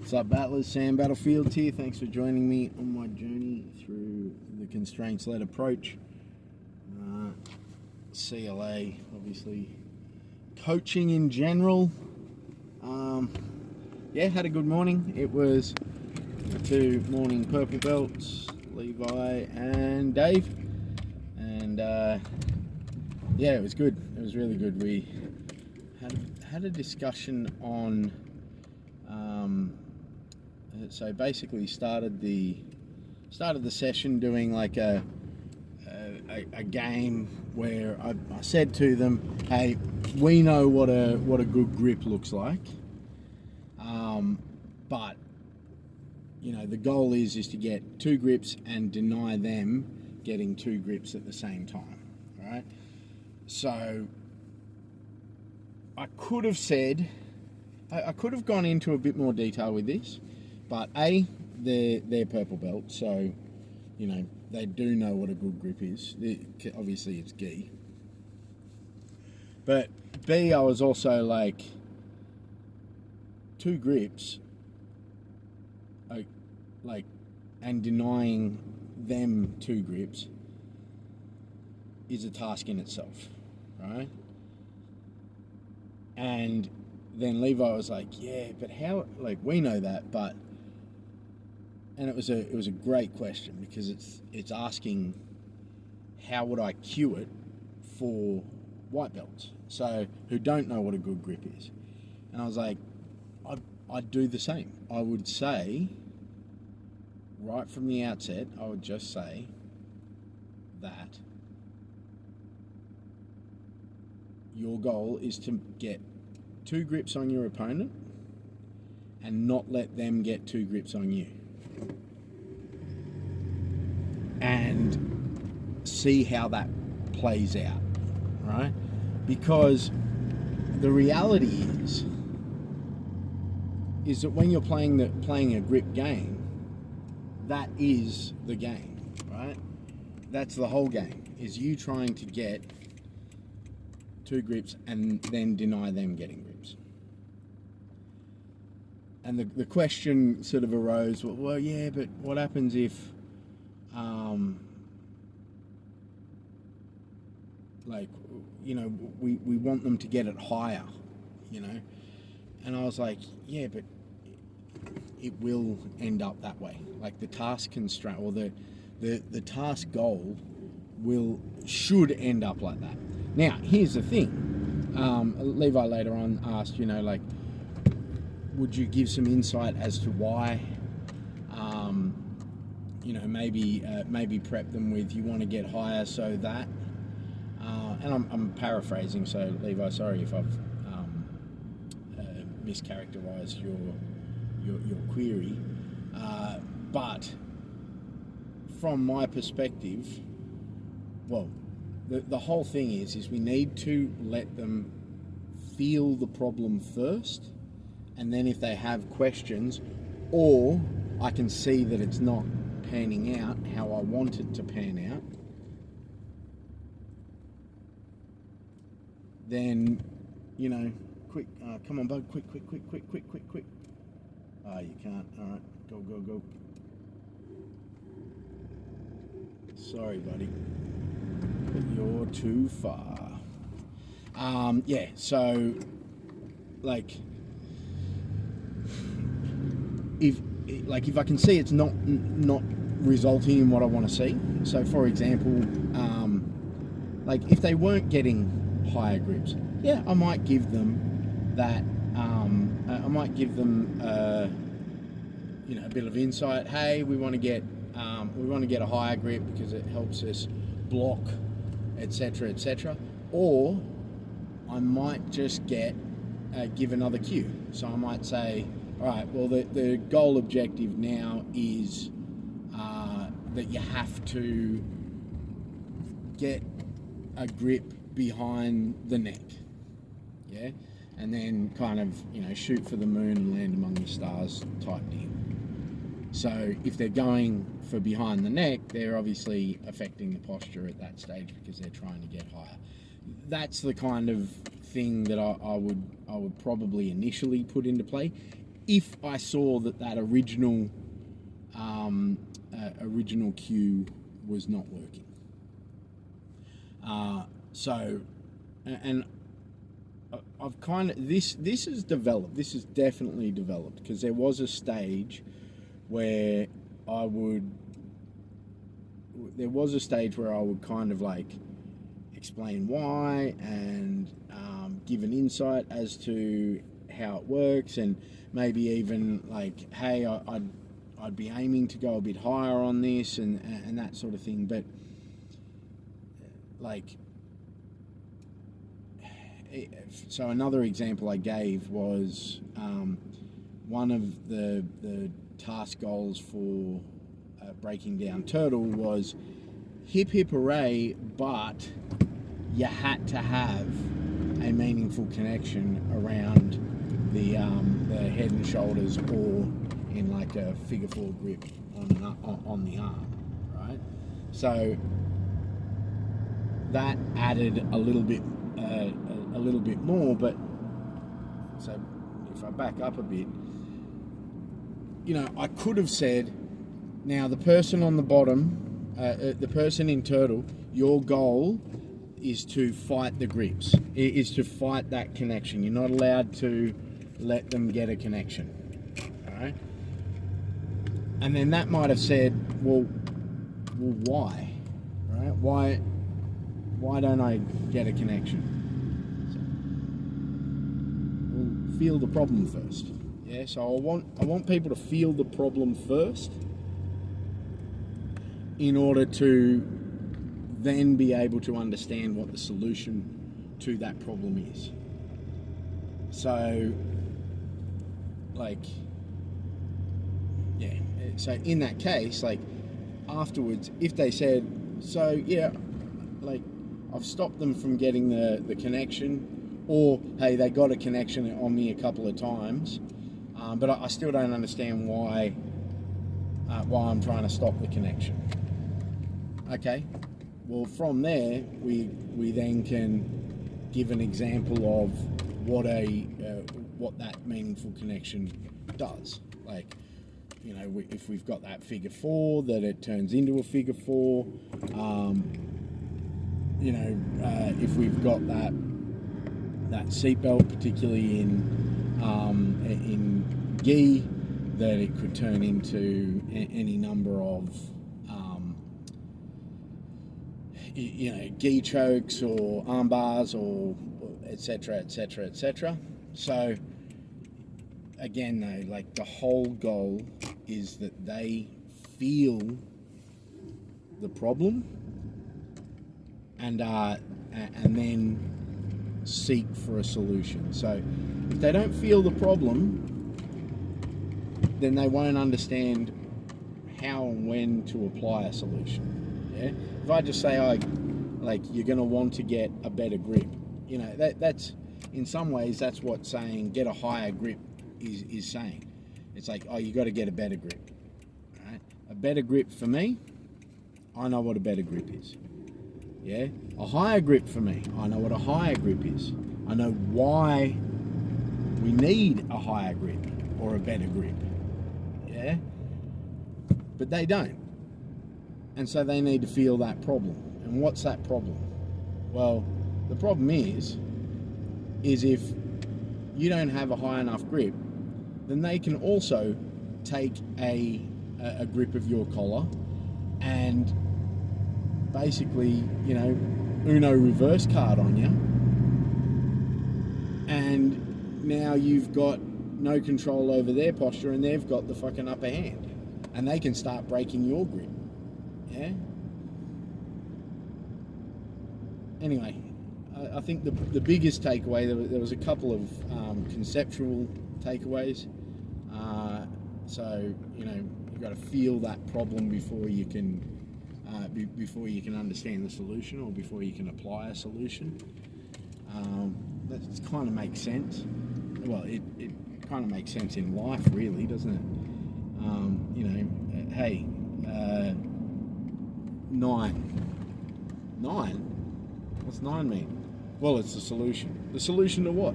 What's up, Battlers? Sam Battlefield here. Thanks for joining me on my journey through the constraints-led approach. CLA, obviously. Coaching in general. Had a good morning. It was 2 morning purple belts, Levi and Dave. And it was good. It was really good. We had a discussion on so basically started the session doing like a game where I said to them, hey, we know what a good grip looks like, but you know the goal is to get 2 grips and deny them getting 2 grips at the same time, right? So I could have said, I could have gone into a bit more detail with this, but they're purple belt, so you know they do know what a good grip is. Obviously, it's gi. But B, I was also like, 2 grips, and denying them 2 grips is a task in itself, right? And then Levi was like, yeah, but how, like, we know that, but, and it was a great question, because it's asking how would I cue it for white belts, so who don't know what a good grip is. And I was like, I'd do the same. I would say, right from the outset, I would just say that your goal is to get 2 grips on your opponent and not let them get 2 grips on you. And see how that plays out, right? Because the reality is that when you're playing a grip game, that is the game, right? That's the whole game, is you trying to get 2 grips and then deny them getting grips. And the question sort of arose, well, yeah, but what happens if, we want them to get it higher, you know? And I was like, yeah, but it will end up that way. Like the task constraint, or the task goal should end up like that. Now, here's the thing. Levi later on asked, would you give some insight as to why? Maybe prep them with, you want to get higher so that. And I'm paraphrasing, so Levi, sorry if I've mischaracterized your query. But from my perspective, well, the whole thing is we need to let them feel the problem first, and then if they have questions, or I can see that it's not panning out how I want it to pan out, then, quick, come on, bud, quick. You can't, all right, go. Sorry, buddy, but you're too far. So, like, if I can see it's not resulting in what I want to see. So, for example, if they weren't getting higher grips, yeah, I might give them that. I might give them, a bit of insight. Hey, we want to get a higher grip because it helps us block, etc. Or I might just give another cue. So I might say, all right, well, the goal objective now is that you have to get a grip behind the neck, yeah, and then kind of shoot for the moon and land among the stars type deal. So if they're going for behind the neck, they're obviously affecting the posture at that stage because they're trying to get higher. That's the kind of thing that I would probably initially put into play. if I saw that original original cue was not working. And I've kind of this has developed. This has definitely developed, because there was a stage where I would kind of like explain why and give an insight as to how it works, and maybe even like, hey, I'd be aiming to go a bit higher on this and that sort of thing. But like, so another example I gave was one of the task goals for breaking down turtle was hip hooray, but you had to have a meaningful connection around the head and shoulders, or in like a figure 4 grip on the arm, right? So that added a little bit more. But so if I back up a bit, I could have said, now the person on the bottom, the person in turtle, your goal is to fight the grips, is to fight that connection. You're not allowed to let them get a connection, all right? And then that might have said, well, why, right? Why don't I get a connection? So, we'll feel the problem first. Yeah, so I want people to feel the problem first, in order to then be able to understand what the solution to that problem is. So, like, yeah, so in that case, like, afterwards, if they said, so yeah, like, I've stopped them from getting the connection, or hey, they got a connection on me a couple of times, but I still don't understand why I'm trying to stop the connection. Okay, well, from there we then can give an example of what that meaningful connection does. Like, if we've got that figure 4, that it turns into a figure 4. If we've got that seatbelt, particularly in gi, that it could turn into any number of gi chokes or arm bars, or etc, etc, etc. So again, though, like, the whole goal is that they feel the problem and then seek for a solution. So if they don't feel the problem, then they won't understand how and when to apply a solution. Yeah. If I just say, you're going to want to get a better grip, that's in some ways that's what saying get a higher grip is saying. It's like, you got to get a better grip. Right? A better grip for me, I know what a better grip is. Yeah. A higher grip for me, I know what a higher grip is. I know why we need a higher grip or a better grip. Yeah. But they don't. And so they need to feel that problem. And what's that problem? Well, the problem is if you don't have a high enough grip, then they can also take a grip of your collar and basically, Uno reverse card on you. And now you've got no control over their posture, and they've got the fucking upper hand. And they can start breaking your grip. Yeah. Anyway, I think the biggest takeaway, there was a couple of conceptual takeaways. So you've got to feel that problem before you can understand the solution, or before you can apply a solution. That kind of makes sense. Well, it kind of makes sense in life, really, doesn't it? Hey. 9. What's 9 mean? Well, it's the solution. The solution to what?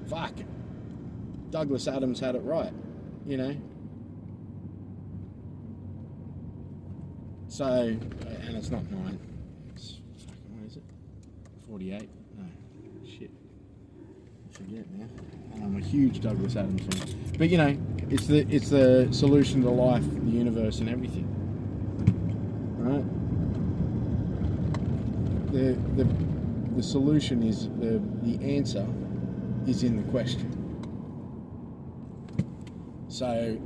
Fuck. Douglas Adams had it right, you know. So, and it's not mine. It's fucking, what is it? 48? No, shit. I forget now. I'm a huge Douglas Adams fan. But you know, it's the solution to life, the universe, and everything. Right? The solution is the answer is in the question. So,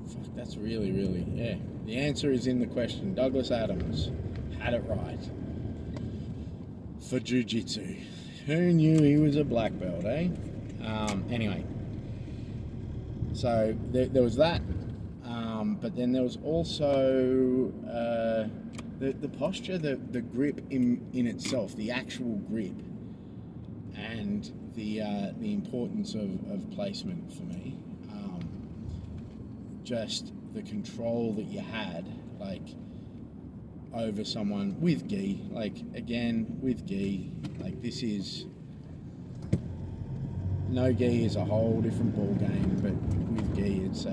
fuck, that's really, yeah. The answer is in the question. Douglas Adams had it right for jiu-jitsu. Who knew he was a black belt, eh? Anyway, so there was that, but then there was also the posture, the grip in itself, the actual grip, and the importance of placement for me. Just the control that you had, like, over someone with gi, like, again, with gi, like, this is, no gi is a whole different ball game, but with gi, it's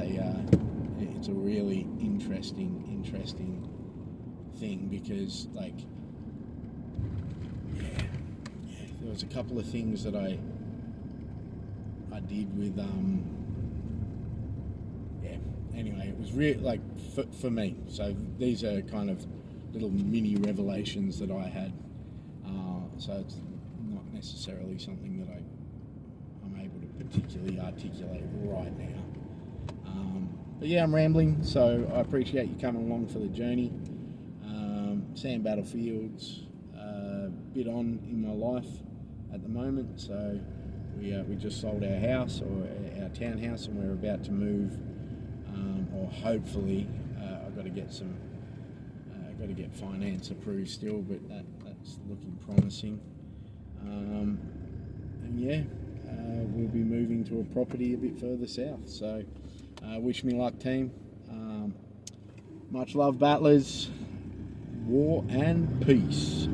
a really interesting thing, because, like, there was a couple of things that I did with, anyway, it was really, like, for me. So these are kind of little mini revelations that I had. So it's not necessarily something that I'm able to particularly articulate right now. But yeah, I'm rambling, so I appreciate you coming along for the journey. Sam Battlefield's a bit on in my life at the moment, so we just sold our house, or our townhouse, and we're about to move. Or hopefully, I've got to get finance approved still, but that's looking promising. And yeah, we'll be moving to a property a bit further south. So, wish me luck, team. Much love, battlers. War and peace.